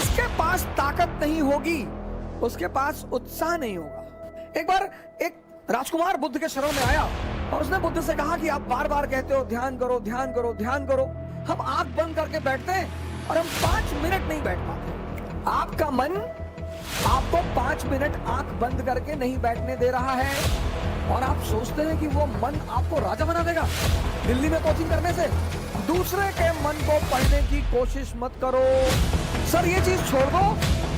जिसके पास ताकत नहीं होगी उसके पास उत्साह नहीं होगा। एक बार एक राजकुमार बुद्ध के शरण में आया और उसने बुद्ध से कहा कि आप बार बार कहते हो ध्यान करो ध्यान करो ध्यान करो, हम आंख बंद करके बैठते हैं और हम 5 मिनट नहीं बैठ पाते। आपका मन आपको 5 मिनट आंख बंद करके नहीं बैठने दे रहा है और आप सोचते हैं कि वो मन आपको राजा बना देगा दिल्ली में कोचिंग करने से। दूसरे के मन को पढ़ने की कोशिश मत करो सर, ये चीज छोड़ दो,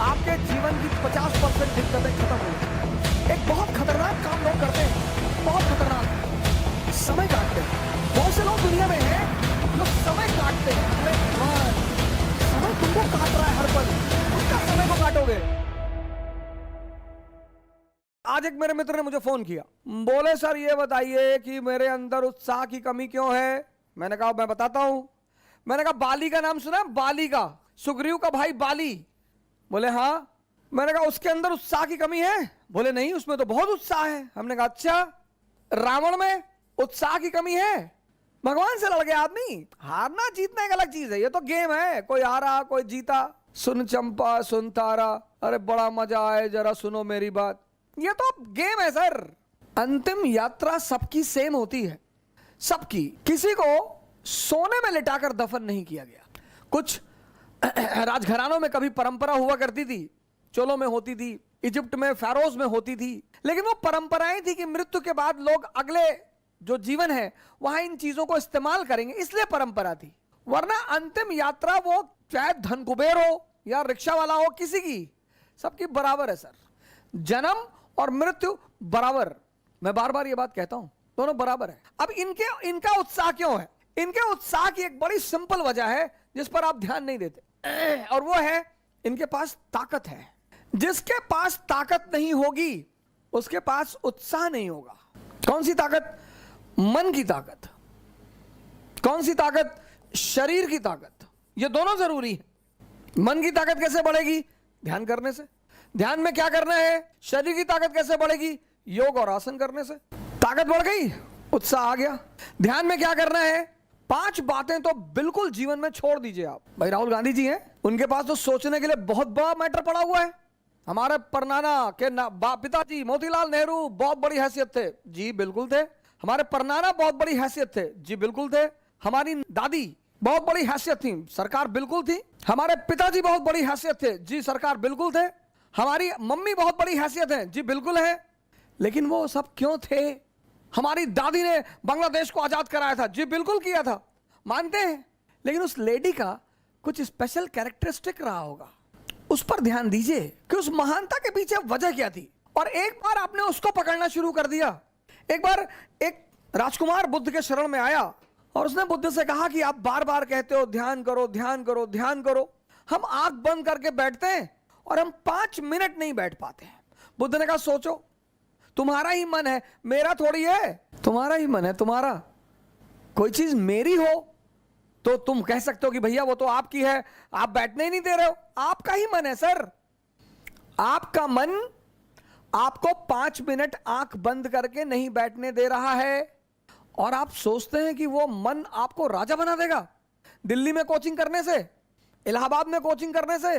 आपके जीवन की 50% दिक्कतें खत्म हो जाएंगी। एक बहुत खतरनाक काम लोग करते हैं, बहुत खतरनाक, समय काटते हैं। बहुत से लोग दुनिया में हैं जो समय काटते हैं। अरे भगवान, समय तुमको काट रहा है हर पल, उसका समय को काटोगे। आज एक मेरे मित्र ने मुझे फोन किया, बोले सर ये बताइए कि मेरे अंदर उत्साह की कमी क्यों है। मैंने कहा मैं बताता हूं। मैंने कहा बाली का नाम सुना, बाली का, सुग्रीव का भाई बाली। बोले हाँ। मैंने कहा उसके अंदर उत्साह की कमी है। बोले नहीं, उसमें तो बहुत उत्साह है। हमने कहा अच्छा, रावण में उत्साह की कमी है। भगवान से लड़ गया आदमी। हारना जीतना एक अलग चीज है, ये तो गेम है, कोई हारा कोई जीता। सुन चंपा सुन तारा, अरे बड़ा मजा आए जरा सुनो मेरी बात, ये तो गेम है सर। अंतिम यात्रा सबकी सेम होती है, सबकी। किसी को सोने में लिटाकर दफन नहीं किया गया। कुछ राजघरानों में कभी परंपरा हुआ करती थी, चोलों में होती थी, इजिप्ट में फेरोज में होती थी, लेकिन वो परंपराएं थी कि मृत्यु के बाद लोग अगले जो जीवन है वहां इन चीजों को इस्तेमाल करेंगे, इसलिए परंपरा थी। वरना अंतिम यात्रा वो चाहे धन कुबेर हो या रिक्शा वाला हो, किसी की, सबकी बराबर है सर। जन्म और मृत्यु बराबर, मैं बार बार ये बात कहता हूं, दोनों बराबर है। अब इनका उत्साह क्यों है? इनके उत्साह की एक बड़ी सिंपल वजह है जिस पर आप ध्यान नहीं देते, और वो है इनके पास ताकत है। जिसके पास ताकत नहीं होगी उसके पास उत्साह नहीं होगा। कौन सी ताकत? मन की ताकत। कौन सी ताकत? शरीर की ताकत। ये दोनों जरूरी है। मन की ताकत कैसे बढ़ेगी? ध्यान करने से। ध्यान में क्या करना है? शरीर की ताकत कैसे बढ़ेगी? योग और आसन करने से। ताकत बढ़ गई, उत्साह आ गया। ध्यान में क्या करना है? 5 बातें तो बिल्कुल जीवन में छोड़ दीजिए आप। भाई राहुल गांधी जी हैं, उनके पास तो सोचने के लिए बहुत बड़ा मैटर पड़ा हुआ है। हमारे परनाना के पिताजी मोतीलाल नेहरू बहुत बड़ी हैसियत थे, जी बिल्कुल थे। हमारे परनाना बहुत बड़ी हैसियत थे, जी बिल्कुल थे। हमारी दादी बहुत बड़ी हैसियत थी, सरकार बिल्कुल थी। हमारे पिताजी बहुत बड़ी हैसियत थे, जी सरकार बिल्कुल थे। हमारी मम्मी बहुत बड़ी हैसियत है, जी बिल्कुल है। लेकिन वो सब क्यों थे? हमारी दादी ने बांग्लादेश को आजाद कराया था, जी बिल्कुल किया था, मानते हैं। लेकिन उस लेडी का कुछ स्पेशल कैरेक्टरिस्टिक रहा होगा, उस पर ध्यान दीजिए कि उस महानता के पीछे वजह क्या थी। और एक बार आपने उसको पकड़ना शुरू कर दिया। एक बार एक राजकुमार बुद्ध के शरण में आया और उसने बुद्ध से कहा कि आप बार बार कहते हो ध्यान करो ध्यान करो ध्यान करो, हम आंख बंद करके बैठते हैं और हम 5 मिनट नहीं बैठ पाते हैं। बुद्ध ने कहा सोचो, तुम्हारा ही मन है, मेरा थोड़ी है। तुम्हारा ही मन है, तुम्हारा। कोई चीज मेरी हो तो तुम कह सकते हो कि भैया वो तो आपकी है, आप बैठने ही नहीं दे रहे हो। आपका ही मन है सर। आपका मन आपको 5 मिनट आंख बंद करके नहीं बैठने दे रहा है और आप सोचते हैं कि वो मन आपको राजा बना देगा दिल्ली में कोचिंग करने से, इलाहाबाद में कोचिंग करने से,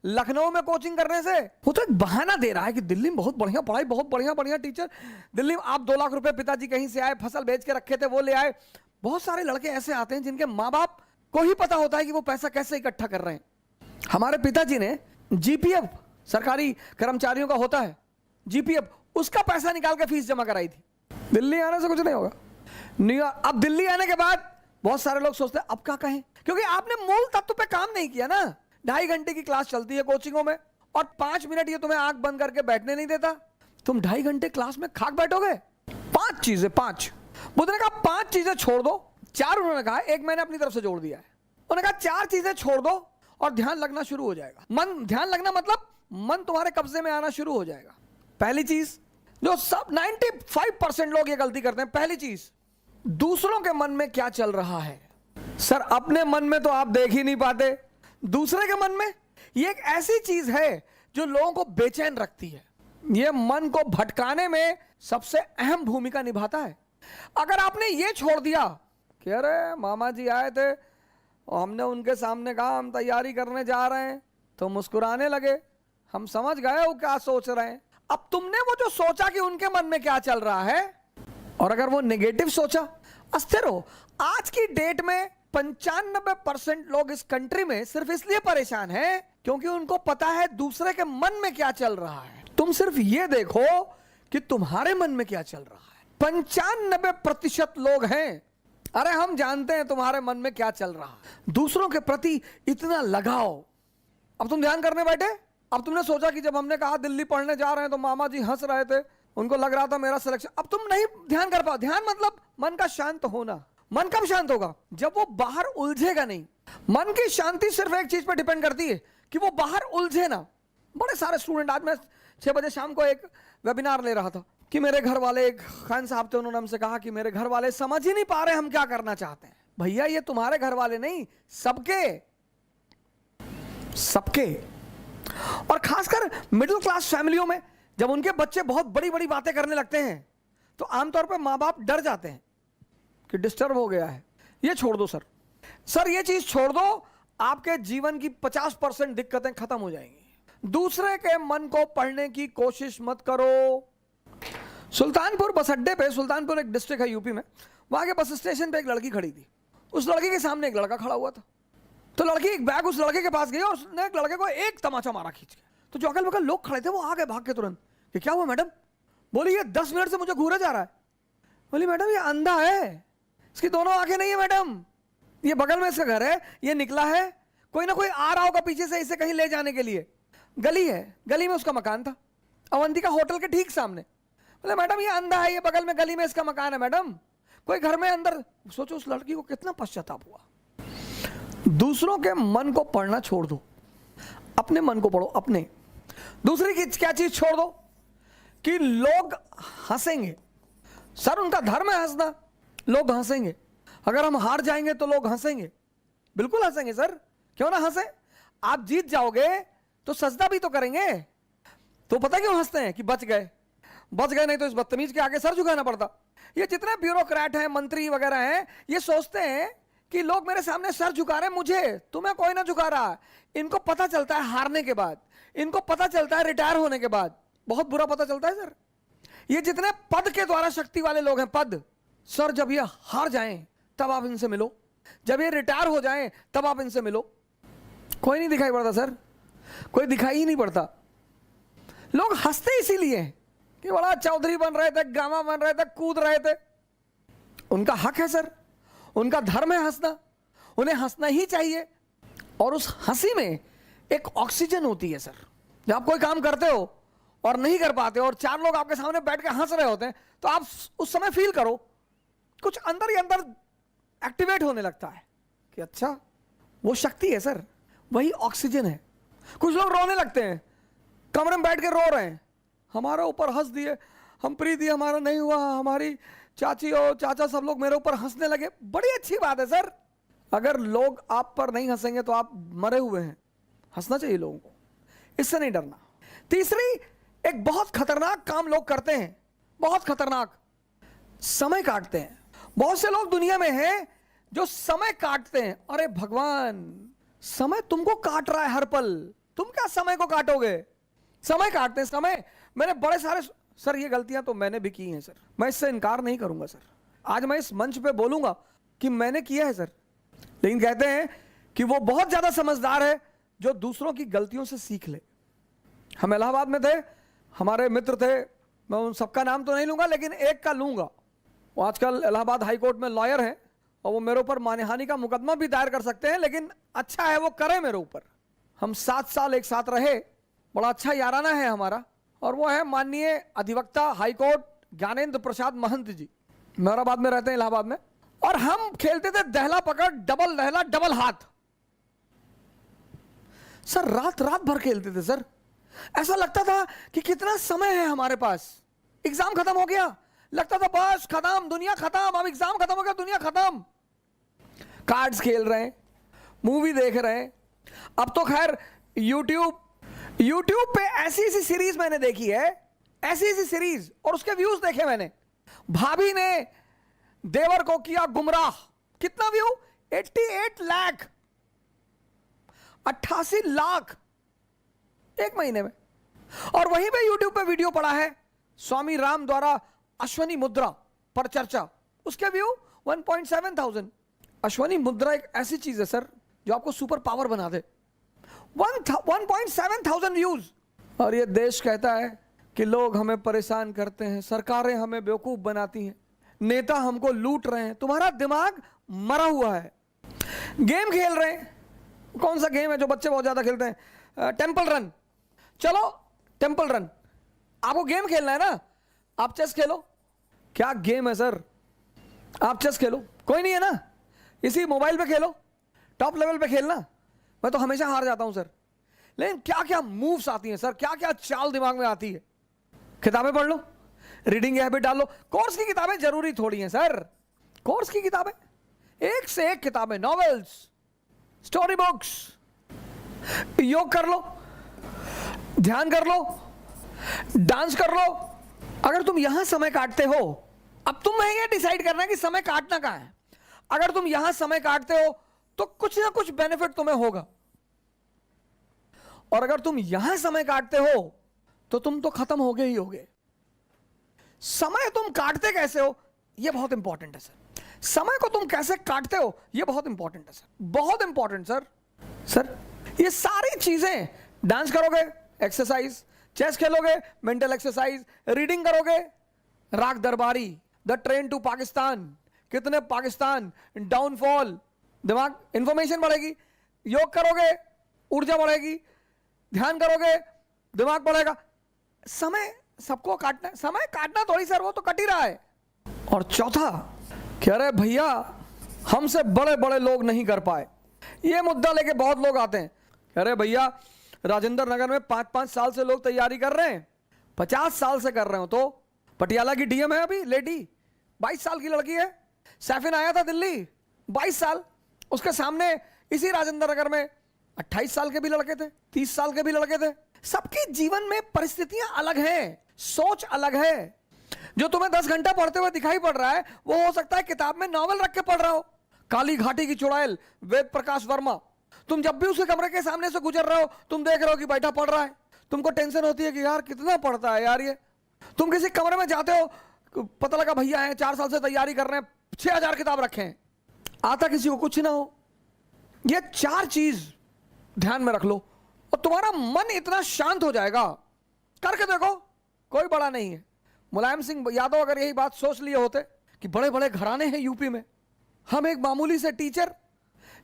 लखनऊ में कोचिंग करने से। वो तो एक बहाना दे रहा है कि दिल्ली में बहुत बढ़िया पढ़ाई, बहुत बढ़िया बढ़िया टीचर। दिल्ली में आप 2 लाख रुपए पिताजी कहीं से आए, फसल बेच के रखे थे वो ले आए। बहुत सारे लड़के ऐसे आते हैं जिनके माँ बाप को ही पता होता है कि वो पैसा कैसे इकट्ठा कर रहे हैं। हमारे पिताजी ने जीपीएफ, सरकारी कर्मचारियों का होता है जीपीएफ, उसका पैसा निकाल के फीस जमा कराई थी। दिल्ली आने से कुछ नहीं होगा। अब दिल्ली आने के बाद बहुत सारे लोग सोचते हैं अब क्या कहें, क्योंकि आपने मूल तत्व पे काम नहीं किया ना। 2.5 घंटे की क्लास चलती है कोचिंगों में और 5 मिनट ये तुम्हें आंख बंद करके बैठने नहीं देता। तुम 2.5 घंटे क्लास में खाक बैठोगे। 5 चीजें, 5 बुद्ध ने कहा 5 चीजें छोड़ दो। 4 उन्होंने कहा, एक मैंने अपनी तरफ से जोड़ दिया है। उन्होंने कहा 4 चीजें छोड़ दो और ध्यान लगना शुरू हो जाएगा। मन, ध्यान लगना मतलब मन तुम्हारे कब्जे में आना शुरू हो जाएगा। पहली चीज जो सब 95% लोग ये गलती करते हैं, पहली चीज, दूसरों के मन में क्या चल रहा है। सर अपने मन में तो आप देख ही नहीं पाते, दूसरे के मन में। ये एक ऐसी चीज है जो लोगों को बेचैन रखती है। ये मन को भटकाने में सबसे अहम भूमिका निभाता है। अगर आपने ये छोड़ दिया कि अरे मामा जी आए थे और हमने उनके सामने कहा हम तैयारी करने जा रहे हैं, तो मुस्कुराने लगे। हम समझ गए वो क्या सोच रहे हैं। अब तुमने वो जो सोचा कि उनके मन में क्या चल रहा है, और अगर वो नेगेटिव सोचा, अस्थिर हो। आज की डेट में 95% लोग इस कंट्री में सिर्फ इसलिए परेशान हैं क्योंकि उनको पता है दूसरे के मन में क्या चल रहा है। तुम सिर्फ ये देखो कि तुम्हारे मन में क्या चल रहा है। 95% लोग हैं, अरे हम जानते हैं तुम्हारे मन में क्या चल रहा है। दूसरों के प्रति इतना लगाव। अब तुम ध्यान करने बैठे। अब तुमने सोचा कि जब हमने कहा दिल्ली पढ़ने जा रहे हैं तो मामा जी हंस रहे थे, उनको लग रहा था मेरा सिलेक्शन। अब तुम नहीं ध्यान कर पाओ। ध्यान मतलब मन का शांत होना। मन कब शांत होगा? जब वो बाहर उलझेगा नहीं। मन की शांति सिर्फ एक चीज पर डिपेंड करती है कि वो बाहर उलझे ना। बड़े सारे स्टूडेंट, आज मैं 6 बजे शाम को एक वेबिनार ले रहा था कि मेरे घर वाले, एक खान साहब थे, उन्होंने हमसे कहा कि मेरे घर वाले समझ ही नहीं पा रहे हम क्या करना चाहते हैं। भैया ये तुम्हारे घर वाले नहीं, सबके और खासकर मिडिल क्लास फैमिलियों में जब उनके बच्चे बहुत बड़ी बड़ी बातें करने लगते हैं तो आमतौर पर माँ बाप डर जाते हैं कि डिस्टर्ब हो गया है। ये छोड़ दो सर, ये चीज छोड़ दो, आपके जीवन की 50% दिक्कतें खत्म हो जाएंगी। दूसरे के मन को पढ़ने की कोशिश मत करो। सुल्तानपुर बस अड्डे पे, सुल्तानपुर एक डिस्ट्रिक्ट है यूपी में, वहां के बस स्टेशन पे एक लड़की खड़ी थी। उस लड़की के सामने एक लड़का खड़ा हुआ था। तो लड़की एक बैग उस लड़के के पास गई और उसने एक लड़के को एक तमाचा मारा खींच के। तो जो अगल बगल लोग खड़े थे वो आ गए भाग के तुरंत कि क्या हुआ मैडम? बोली ये 10 मिनट से मुझे घूरे जा रहा है। बोली मैडम ये अंधा है, इसकी दोनों आंखें नहीं है मैडम, ये बगल में इसका घर है, ये निकला है, कोई ना कोई आ रहा होगा पीछे से इसे कहीं ले जाने के लिए। गली है, गली में उसका मकान था, अवंतिका होटल के ठीक सामने। बोले मैडम ये अंधा है, ये बगल में गली में इसका मकान है मैडम, कोई घर में अंदर। सोचो उस लड़की को कितना पश्चाताप हुआ। दूसरों के मन को पढ़ना छोड़ दो, अपने मन को पढ़ो। अपने दूसरी की क्या चीज छोड़ दो कि लोग हंसेंगे। सर उनका धर्म है हंसना, लोग हंसेंगे। अगर हम हार जाएंगे तो लोग हंसेंगे, बिल्कुल हंसेंगे सर, क्यों ना हंसे। आप जीत जाओगे तो सजदा भी तो करेंगे। तो पता क्यों हंसते हैं कि बच गए नहीं तो इस बदतमीज के आगे सर झुकाना पड़ता। ये जितने ब्यूरोक्रेट हैं, मंत्री वगैरह हैं, ये सोचते हैं कि लोग मेरे सामने सर झुका रहे हैं, मुझे, तुम्हें कोई ना झुका रहा। इनको पता चलता है हारने के बाद, इनको पता चलता है रिटायर होने के बाद, बहुत बुरा पता चलता है सर। ये जितने पद के द्वारा शक्ति वाले लोग हैं, पद, सर जब ये हार जाएं तब आप इनसे मिलो, जब ये रिटायर हो जाएं तब आप इनसे मिलो। कोई नहीं दिखाई पड़ता सर, कोई दिखाई ही नहीं पड़ता। लोग हंसते इसीलिए कि बड़ा चौधरी बन रहे थे, गामा बन रहे थे, कूद रहे थे। उनका हक है सर, उनका धर्म है हंसना, उन्हें हंसना ही चाहिए। और उस हंसी में एक ऑक्सीजन होती है सर। जब आप कोई काम करते हो और नहीं कर पाते हो और 4 लोग आपके सामने बैठ के हंस रहे होते हैं तो आप उस समय फील करो कुछ अंदर ही अंदर एक्टिवेट होने लगता है कि अच्छा वो शक्ति है सर, वही ऑक्सीजन है। कुछ लोग रोने लगते हैं, कमरे में बैठ के रो रहे हैं, हमारे ऊपर हंस दिए, हम प्रीति हमारा नहीं हुआ, हमारी चाची और चाचा सब लोग मेरे ऊपर हंसने लगे। बड़ी अच्छी बात है सर, अगर लोग आप पर नहीं हंसेंगे तो आप मरे हुए हैं। हंसना चाहिए लोगों को, इससे नहीं डरना। तीसरी, एक बहुत खतरनाक काम लोग करते हैं, बहुत खतरनाक, समय काटते हैं। बहुत से लोग दुनिया में हैं जो समय काटते हैं। अरे भगवान, समय तुमको काट रहा है हर पल, तुम क्या समय को काटोगे? समय काटते हैं, समय। मैंने बड़े सारे, सर ये गलतियां तो मैंने भी की हैं सर, मैं इससे इनकार नहीं करूंगा सर। आज मैं इस मंच पे बोलूंगा कि मैंने किया है सर, लेकिन कहते हैं कि वो बहुत ज्यादा समझदार है जो दूसरों की गलतियों से सीख ले। हम इलाहाबाद में थे, हमारे मित्र थे, मैं उन सबका नाम तो नहीं लूंगा लेकिन एक का लूंगा। वो आजकल इलाहाबाद हाई कोर्ट में लॉयर हैं और वो मेरे ऊपर मानहानि का मुकदमा भी दायर कर सकते हैं, लेकिन अच्छा है वो करे मेरे ऊपर। हम 7 साल एक साथ रहे, बड़ा अच्छा याराना है हमारा। और वो है माननीय अधिवक्ता हाईकोर्ट ज्ञानेंद्र प्रसाद महंत जी, मेहराबाद में रहते हैं, इलाहाबाद में। और हम खेलते थे दहला पकड़, डबल दहला, डबल हाथ। सर रात रात भर खेलते थे सर, ऐसा लगता था कि कितना समय है हमारे पास। एग्जाम खत्म हो गया, लगता था बस खत्म, दुनिया खत्म, अब एग्जाम खत्म हो गया, दुनिया खत्म। कार्ड्स खेल रहे हैं, मूवी देख रहे हैं। अब तो खैर यूट्यूब पे ऐसी ऐसी सीरीज मैंने देखी है, ऐसी ऐसी सीरीज, और उसके व्यूज देखे मैंने। भाभी ने देवर को किया गुमराह, कितना व्यू? 88 लाख, 88 लाख 1 महीने में। और वहीं पे यूट्यूब पे वीडियो पड़ा है स्वामी राम द्वारा अश्वनी मुद्रा पर चर्चा, उसके व्यू 1.7 अश्वनी मुद्रा एक ऐसी चीज है सर जो आपको सुपर पावर बना दे। 1.7 व्यूज। और ये देश कहता है कि लोग हमें परेशान करते हैं, सरकारें हमें बेवकूफ बनाती हैं, नेता हमको लूट रहे हैं। तुम्हारा दिमाग मरा हुआ है। गेम खेल रहे हैं, कौन सा गेम है जो बच्चे बहुत ज्यादा खेलते हैं? Temple run. चलो टेंपल रन, आपको गेम खेलना है ना, आप चेस खेलो। क्या गेम है सर? आप चेस खेलो, कोई नहीं है ना, इसी मोबाइल पे खेलो, टॉप लेवल पे खेलना। मैं तो हमेशा हार जाता हूं सर। लेकिन क्या क्या मूव्स आती हैं सर, क्या क्या चाल दिमाग में आती है। किताबें पढ़ लो, रीडिंग हैबिट डाल लो। कोर्स की किताबें जरूरी थोड़ी हैं सर। कोर्स की किताबें एक से एक किताबें, नॉवेल्स, स्टोरी बुक्स। योग कर लो, ध्यान कर लो, डांस कर लो। अगर तुम यहां समय काटते हो, अब तुम ये डिसाइड करना है कि समय काटना कहां है। अगर तुम यहां समय काटते हो तो कुछ ना कुछ बेनिफिट तुम्हें होगा, और अगर तुम यहां समय काटते हो तो तुम तो खत्म हो गए ही होगे। समय तुम काटते कैसे हो यह बहुत इंपॉर्टेंट है सर। समय को तुम कैसे काटते हो यह बहुत इंपॉर्टेंट है सर, बहुत इंपॉर्टेंट सर। सर ये सारी चीजें, डांस करोगे एक्सरसाइज, चेस खेलोगे मेंटल एक्सरसाइज, रीडिंग करोगे राग दरबारी, द ट्रेन टू पाकिस्तान, कितने पाकिस्तान, डाउनफॉल, दिमाग इंफॉर्मेशन बढ़ेगी। योग करोगे ऊर्जा बढ़ेगी, ध्यान करोगे दिमाग बढ़ेगा। समय सबको काटना है, समय काटना थोड़ी सर, वो तो कट ही रहा है। और चौथा, कह रहे भैया हमसे बड़े बड़े लोग नहीं कर पाए। ये मुद्दा लेके बहुत लोग आते हैं, कह रहे भैया राजेंद्र नगर में 5-5 साल से लोग तैयारी कर रहे हैं, 50 साल से कर रहे हो। तो पटियाला की डीएम है अभी लेडी, 22 साल की लड़की है। सैफिन आया था दिल्ली, 22 साल। उसके सामने इसी राजेंद्र नगर में 28 साल के भी लड़के थे, 30 साल के भी लड़के थे। सबके जीवन में परिस्थितियां अलग हैं, सोच अलग है। जो तुम्हें 10 घंटा पढ़ते हुए दिखाई पड़ रहा है वो हो सकता है किताब में नॉवल रख के पढ़ रहा हो। काली घाटी की चुड़ैल, वेद प्रकाश वर्मा, तुम जब भी उसके कमरे के सामने से गुजर रहे हो तुम देख रहे हो कि बैठा पढ़ रहा है। तुमको टेंशन होती है कि यार कितना पढ़ता है यार ये। तुम किसी कमरे में जाते हो, पता लगा भैया है 4 साल से तैयारी कर रहे हैं, 6000 किताब रखे हैं, आता किसी को कुछ ना हो। ये 4 चीज ध्यान में रख लो और तुम्हारा मन इतना शांत हो जाएगा। करके देखो, कोई बड़ा नहीं है। मुलायम सिंह यादव अगर यही बात सोच लिए होते कि बड़े बड़े घराने हैं यूपी में, हम एक मामूली से टीचर,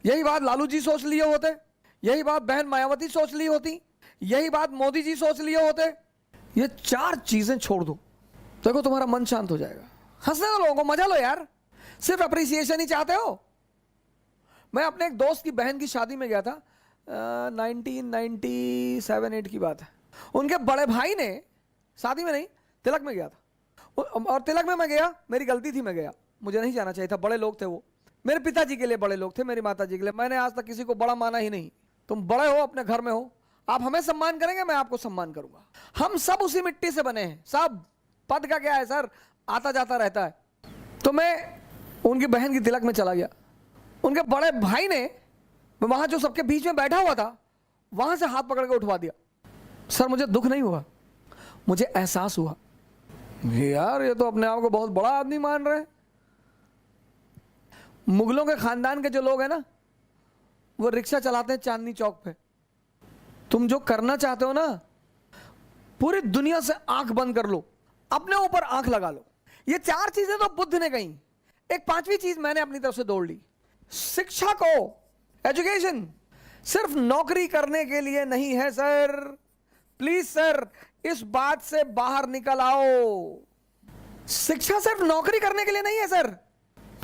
यही बात लालू जी सोच लिए होते, यही बात बहन मायावती सोच ली होती, यही बात मोदी जी सोच लिए होते। ये 4 चीजें छोड़ दो, देखो तुम्हारा मन शांत हो जाएगा। हंसने दो लोगों को, मजा लो यार। सिर्फ अप्रिसिएशन ही चाहते हो। मैं अपने एक दोस्त की बहन की शादी में गया था, 1997-8 की बात है। उनके बड़े भाई ने, शादी में नहीं तिलक में गया था, और तिलक में मैं गया, मेरी गलती थी, मैं गया, मुझे नहीं जाना चाहिए था। बड़े लोग थे वो, मेरे पिताजी के लिए बड़े लोग थे, मेरी माता जी के लिए। मैंने आज तक किसी को बड़ा माना ही नहीं। तुम बड़े हो, अपने घर में हो, आप हमें सम्मान करेंगे, मैं आपको सम्मान करूंगा। हम सब उसी मिट्टी से बने हैं, सब। पद का क्या है सर, आता जाता रहता है। तो मैं उनकी बहन की तिलक में चला गया। उनके बड़े भाई ने वहां जो सबके बीच में बैठा हुआ था वहां से हाथ पकड़ के उठवा दिया। सर मुझे दुख नहीं हुआ, मुझे एहसास हुआ यार ये तो अपने आप को बहुत बड़ा आदमी मान रहे हैं। मुगलों के खानदान के जो लोग हैं ना, वो रिक्शा चलाते हैं चांदनी चौक पे। तुम जो करना चाहते हो ना, पूरी दुनिया से आंख बंद कर लो, अपने ऊपर आंख लगा लो। ये 4 चीजें तो बुद्ध ने कही, एक 5वीं चीज मैंने अपनी तरफ से दौड़ ली। शिक्षा को, एजुकेशन सिर्फ नौकरी करने के लिए नहीं है सर। प्लीज सर इस बात से बाहर निकल आओ। शिक्षा सिर्फ नौकरी करने के लिए नहीं है सर।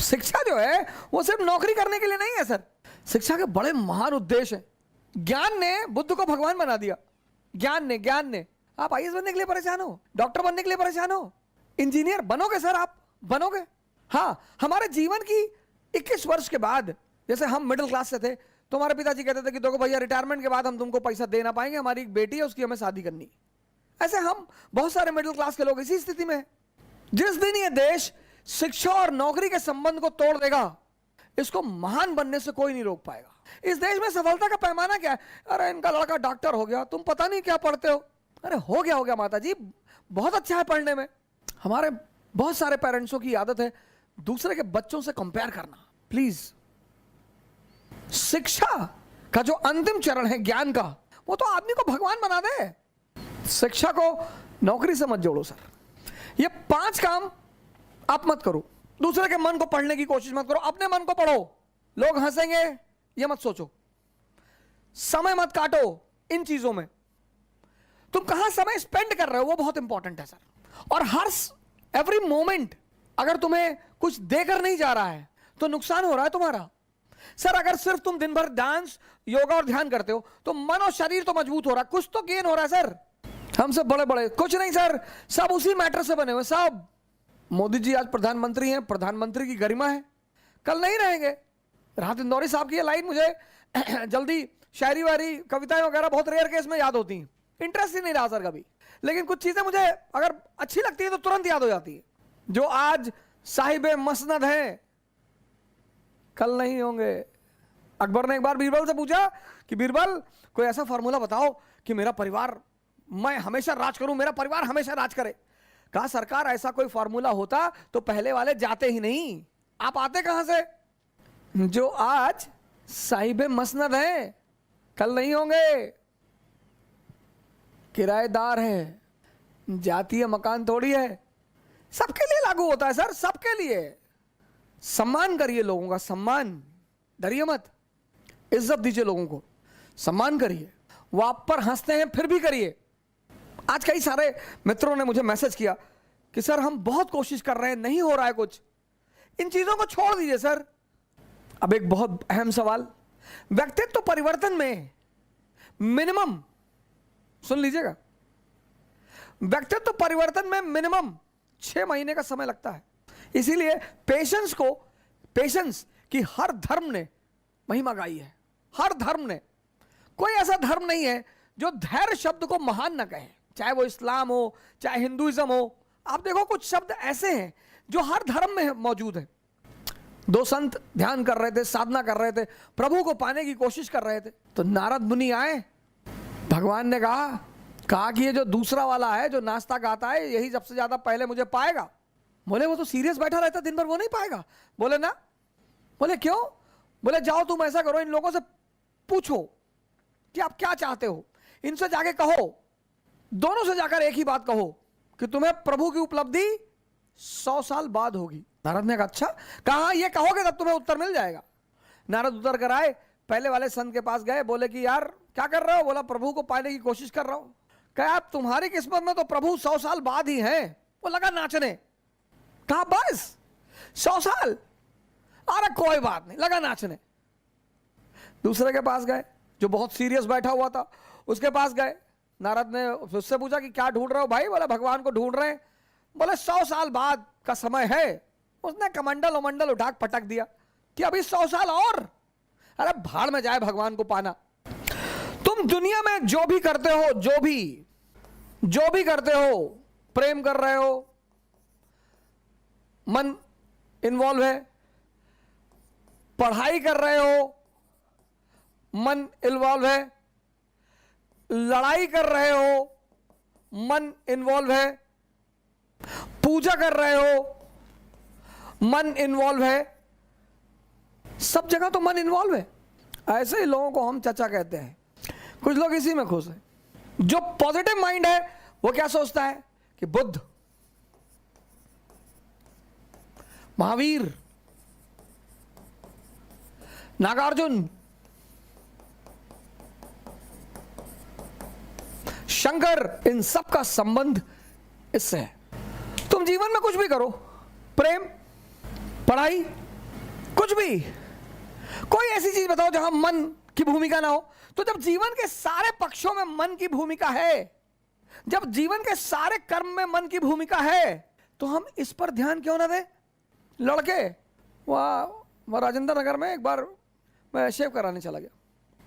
शिक्षा जो है वो सिर्फ नौकरी करने के लिए नहीं है सर। शिक्षा के बड़े महान उद्देश्य हैं। ज्ञान ने बुद्ध को भगवान बना दिया। ज्ञान ने आप आईएएस बनने के लिए परेशान हो, डॉक्टर बनने के लिए परेशान हो, इंजीनियर बनोगे सर, आप बनोगे। हाँ, हमारे जीवन की 21 वर्ष के बाद, जैसे हम मिडिल क्लास से थे तो हमारे पिताजी कहते थे कि देखो भैया रिटायरमेंट के बाद हम तुमको पैसा दे ना पाएंगे, हमारी एक बेटी है उसकी हमें शादी करनी। ऐसे हम बहुत सारे मिडिल क्लास के लोग इसी स्थिति में हैं। जिस दिन ये देश शिक्षा और नौकरी के संबंध को तोड़ देगा, इसको महान बनने से कोई नहीं रोक पाएगा। इस देश में सफलता का पैमाना क्या है? अरे इनका लड़का डॉक्टर हो गया, तुम पता नहीं क्या पढ़ते हो। अरे हो गया माता जी, बहुत अच्छा है पढ़ने में। हमारे बहुत सारे पेरेंट्सों की आदत है दूसरे के बच्चों से कंपेयर करना। प्लीज, शिक्षा का जो अंतिम चरण है ज्ञान का, वो तो आदमी को भगवान बना दे। शिक्षा को नौकरी से मत जोड़ो सर। ये 5 काम आप मत करो। दूसरे के मन को पढ़ने की कोशिश मत करो, अपने मन को पढ़ो। लोग हंसेंगे ये मत सोचो, समय मत काटो इन चीजों में। तुम कहां समय स्पेंड कर रहे हो वो बहुत इंपॉर्टेंट है सर। और हर एवरी मोमेंट अगर तुम्हें कुछ देकर नहीं जा रहा है तो नुकसान हो रहा है तुम्हारा। सर अगर सिर्फ तुम दिन भर डांस, योगा और ध्यान करते हो तो मन और शरीर तो मजबूत हो रहा है, कुछ तो गेन हो रहा है सर। हम सब बड़े बड़े कुछ नहीं सर, सब उसी मैटर से बने हुए सब। मोदी जी आज प्रधानमंत्री हैं, प्रधानमंत्री की गरिमा है, कल नहीं रहेंगे। राहत इंदौरी साहब की ये लाइन मुझे जल्दी शायरी वायरी कविताएं वगैरह बहुत रेयर केस में याद होती हैं, इंटरेस्ट ही नहीं रहा सर कभी। लेकिन कुछ चीजें मुझे अगर अच्छी लगती है तो तुरंत याद हो जाती है। जो आज साहिबे मसनद हैं कल नहीं होंगे। अकबर ने एक बार बीरबल से पूछा कि बीरबल कोई ऐसा फॉर्मूला बताओ कि मेरा परिवार, मैं हमेशा राज करूं, मेरा परिवार हमेशा राज करे। कहा सरकार ऐसा कोई फॉर्मूला होता तो पहले वाले जाते ही नहीं, आप आते कहां से? जो आज साहिबे मसनद हैं कल नहीं होंगे, किराएदार है, जातीय मकान थोड़ी है। सबके लिए लागू होता है सर, सबके लिए। सम्मान करिए लोगों का, सम्मान, डरिए मत, इज्जत दीजिए लोगों को, सम्मान करिए। वो आप पर हंसते हैं फिर भी करिए। आज कई सारे मित्रों ने मुझे मैसेज किया कि सर हम बहुत कोशिश कर रहे हैं, नहीं हो रहा है कुछ। इन चीजों को छोड़ दीजिए सर। अब एक बहुत अहम सवाल, व्यक्तित्व परिवर्तन में मिनिमम, सुन लीजिएगा, व्यक्तित्व परिवर्तन में मिनिमम 6 महीने का समय लगता है। इसीलिए पेशेंस की हर धर्म ने महिमा गाई है। हर धर्म ने, कोई ऐसा धर्म नहीं है जो धैर्य शब्द को महान ना कहे, चाहे वो इस्लाम हो चाहे हिंदुइज्म हो। आप देखो कुछ शब्द ऐसे हैं जो हर धर्म में मौजूद है। 2 संत ध्यान कर रहे थे, साधना कर रहे थे, प्रभु को पाने की कोशिश कर रहे थे, तो नारद मुनि आए। भगवान ने कहा कि ये जो दूसरा वाला है जो नाश्ता गाता है यही सबसे ज्यादा पहले मुझे पाएगा। बोले वो तो सीरियस बैठा रहता दिन भर, वो नहीं पाएगा। बोले ना। बोले क्यों? बोले जाओ तुम ऐसा करो, इन लोगों से पूछो कि आप क्या चाहते हो, इनसे जाके कहो, दोनों से जाकर एक ही बात कहो कि तुम्हें प्रभु की उपलब्धि 100 साल बाद होगी। नारद ने कहा अच्छा, कहा ये कहोगे तब तुम्हें उत्तर मिल जाएगा। नारद उतर कर आए, पहले वाले संत के पास गए, बोले कि यार क्या कर रहे हो? बोला प्रभु को पाने की कोशिश कर रहा हूं। कहा आप तुम्हारी किस्मत में तो प्रभु 100 साल बाद ही है। वो लगा नाचने। कहा बस 100 साल? अरे कोई बात नहीं, लगा नाचने। दूसरे के पास गए जो बहुत सीरियस बैठा हुआ था, उसके पास गए। नारद ने उससे पूछा कि क्या ढूंढ रहे हो भाई? बोला भगवान को ढूंढ रहे हैं। बोले 100 साल बाद का समय है। उसने कमंडल उमंडल उठा पटक दिया कि अभी 100 साल और। अरे भाड़ में जाए भगवान को पाना। तुम दुनिया में जो भी करते हो, जो भी करते हो, प्रेम कर रहे हो, मन इन्वॉल्व है, पढ़ाई कर रहे हो, मन इन्वॉल्व है, लड़ाई कर रहे हो, मन इन्वॉल्व है, पूजा कर रहे हो, मन इन्वॉल्व है, सब जगह तो मन इन्वॉल्व है। ऐसे ही लोगों को हम चचा कहते हैं। कुछ लोग इसी में खुश हैं। जो पॉजिटिव माइंड है वो क्या सोचता है कि बुद्ध, महावीर, नागार्जुन, शंकर, इन सब का संबंध इससे है। तुम जीवन में कुछ भी करो, प्रेम, पढ़ाई, कुछ भी, कोई ऐसी चीज बताओ जहां मन की भूमिका ना हो। तो जब जीवन के सारे पक्षों में मन की भूमिका है, जब जीवन के सारे कर्म में मन की भूमिका है, तो हम इस पर ध्यान क्यों ना दें? लड़के वहां राजेंद्र नगर में एक बार मैं शेव कराने चला गया,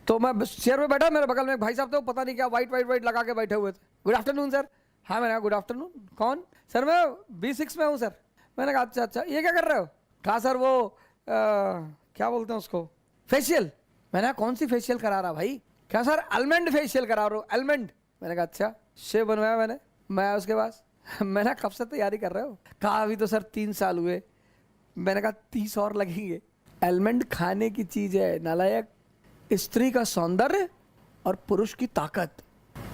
तो मैं चेयर में बैठा, मेरे बगल में एक भाई साहब थे, वो पता नहीं क्या वाइट लगा के बैठे हुए थे। Good afternoon sir. हाँ मैंने कहा गुड आफ्टरनून। कौन? सर मैं B6 में हूँ सर। मैंने कहा अच्छा, ये क्या कर रहे हो? कहा सर वो क्या बोलते हैं उसको, फेशियल। मैंने कहा कौन सी फेशियल करा रहा भाई? क्या सर अलमंड फेशियल करा रहा हूँ, अलमंड। मैंने कहा अच्छा, शेव बनवाया मैंने। मैं उसके पास मैंने कब से तैयारी कर रहे हो? कहा अभी तो सर 3 साल हुए। मैंने कहा 30 और लगेंगे। अलमंड खाने की चीज है नालायक, स्त्री का सौंदर्य और पुरुष की ताकत।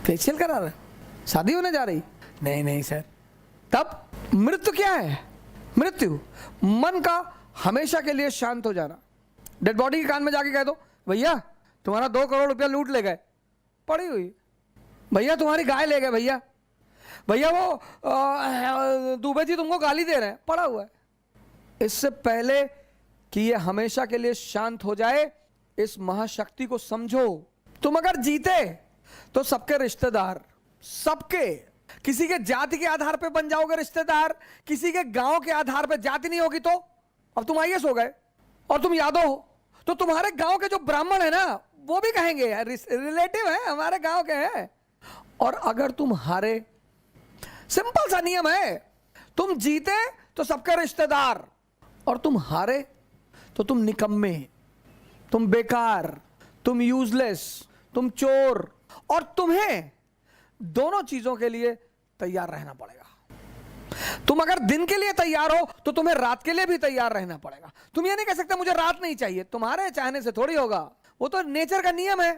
फेशियल करा रहा, शादी होने जा रही? नहीं नहीं सर। तब मृत्यु क्या है? मृत्यु मन का हमेशा के लिए शांत हो जाना। डेड बॉडी के कान में जाके कह दो भैया तुम्हारा 2 करोड़ रुपया लूट ले गए, पड़ी हुई। भैया तुम्हारी गाय ले गए, भैया भैया वो दुबे जी तुमको गाली दे रहे हैं, पड़ा हुआ है। इससे पहले कि ये हमेशा के लिए शांत हो जाए, इस महाशक्ति को समझो। तुम अगर जीते तो सबके रिश्तेदार, सबके, किसी के जाति के आधार पे बन जाओगे रिश्तेदार, किसी के गांव के आधार पे। जाति नहीं होगी तो अब तुम आईएएस हो गए और तुम यादव हो तो तुम्हारे गांव के जो ब्राह्मण है ना वो भी कहेंगे रिलेटिव है, हमारे गांव के हैं। और अगर तुम हारे, सिंपल सा नियम है, तुम जीते तो सबके रिश्तेदार और तुम हारे तो तुम निकम्मे, तुम बेकार, तुम यूजलेस, तुम चोर। और तुम्हें दोनों चीजों के लिए तैयार रहना पड़ेगा। तुम अगर दिन के लिए तैयार हो तो तुम्हें रात के लिए भी तैयार रहना पड़ेगा। तुम ये नहीं कह सकते मुझे रात नहीं चाहिए, तुम्हारे चाहने से थोड़ी होगा, वो तो नेचर का नियम है।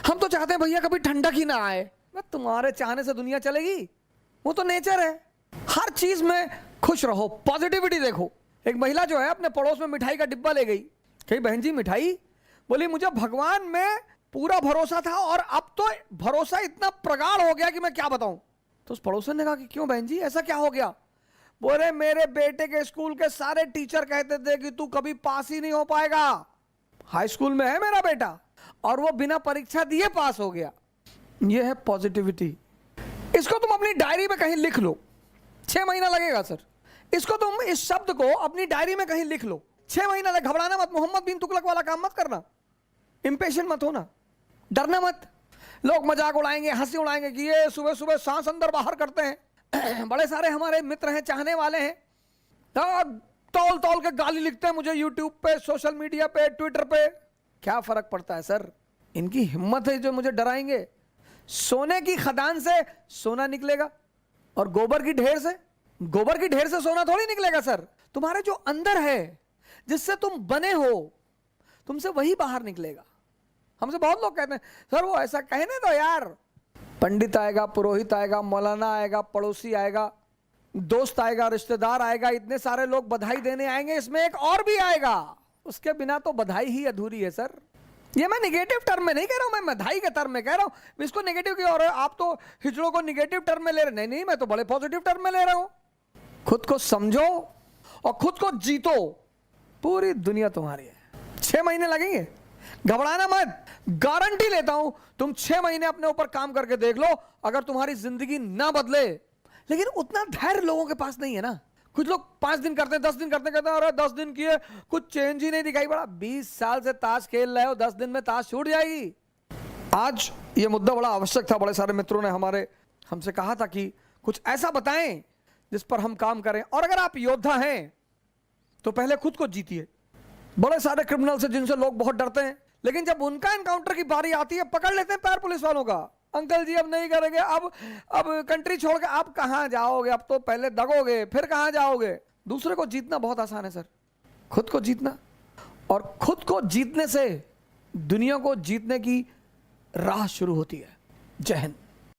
हम तो चाहते हैं भैया कभी ठंडक ही ना आए, तुम्हारे चाहने से दुनिया चलेगी? वो तो नेचर है। हर चीज में खुश रहो, पॉजिटिविटी देखो। एक महिला जो है अपने पड़ोस में मिठाई का डिब्बा ले गई, कही बहन जी मिठाई? बोली मुझे भगवान में पूरा भरोसा था और अब तो भरोसा इतना प्रगाढ़ हो गया कि मैं क्या बताऊं। तो उस पड़ोसन ने कहा कि क्यों बहन जी ऐसा क्या हो गया? बोले मेरे बेटे के स्कूल के सारे टीचर कहते थे कि तू कभी पास ही नहीं हो पाएगा। हाई स्कूल में है मेरा बेटा और वो बिना परीक्षा दिए पास हो गया। ये है पॉजिटिविटी। इसको तुम अपनी डायरी में कहीं लिख लो। 6 महीना लगेगा सर। इसको तुम, इस शब्द को अपनी डायरी में कहीं लिख लो। 6 महीना लगे। घबराना मत, मोहम्मद बिन तुगलक वाला काम मत करना, इंपेशेंट मत होना, डरना मत। लोग मजाक उड़ाएंगे, हंसी उड़ाएंगे कि ये सुबह सुबह सांस अंदर बाहर करते हैं। बड़े सारे हमारे मित्र हैं, चाहने वाले हैं, तौल तौल के गाली लिखते हैं मुझे यूट्यूब पे, सोशल मीडिया पे, ट्विटर पे। क्या फर्क पड़ता है सर? इनकी हिम्मत है जो मुझे डराएंगे। सोने की खदान से सोना निकलेगा और गोबर की ढेर से सोना थोड़ी निकलेगा सर। तुम्हारे जो अंदर है, जिससे तुम बने हो, तुमसे वही बाहर निकलेगा। हमसे बहुत लोग कहते हैं सर वो ऐसा कहने दो यार। पंडित आएगा, पुरोहित आएगा, मौलाना आएगा, पड़ोसी आएगा, दोस्त आएगा, रिश्तेदार आएगा, इतने सारे लोग बधाई देने आएंगे, इसमें एक और भी आएगा। उसके बिना तो बधाई ही अधूरी है सर। ये मैं निगेटिव टर्म में नहीं कह रहा हूं, मैं बधाई के टर्म में कह रहा हूं। इसको नेगेटिव की और आप तो हिजड़ों को निगेटिव टर्म में ले रहे। नहीं, मैं तो बड़े पॉजिटिव टर्म में ले रहा हूं। खुद को समझो और खुद को जीतो, पूरी दुनिया तुम्हारी है। 6 महीने लगेंगे, घबराना मत। गारंटी लेता हूं, तुम 6 महीने अपने ऊपर काम करके देख लो, अगर तुम्हारी जिंदगी ना बदले। लेकिन उतना धैर्य लोगों के पास नहीं है ना। कुछ लोग 5 दिन करते हैं, 10 दिन करते कहते हैं अरे 10 दिन किए कुछ चेंज ही नहीं दिखाई पड़ा। 20 साल से ताश खेल रहे हो, 10 दिन में ताश छूट जाएगी। आज ये मुद्दा बड़ा आवश्यक था। बड़े सारे मित्रों ने हमसे कहा था कि कुछ ऐसा बताएं जिस पर हम काम करें। और अगर आप योद्धा हैं तो पहले खुद को जीतिए। बड़े सारे क्रिमिनल से जिनसे लोग बहुत डरते हैं, लेकिन जब उनका एनकाउंटर की बारी आती है पकड़ लेते हैं पैर पुलिस वालों का। अंकल जी अब नहीं करेंगे, अब कंट्री छोड़ के आप कहां जाओगे? अब तो पहले दगोगे, फिर कहां जाओगे? दूसरे को जीतना बहुत आसान है सर, खुद को जीतना। और खुद को जीतने से दुनिया को जीतने की राह शुरू होती है। जय हिंद।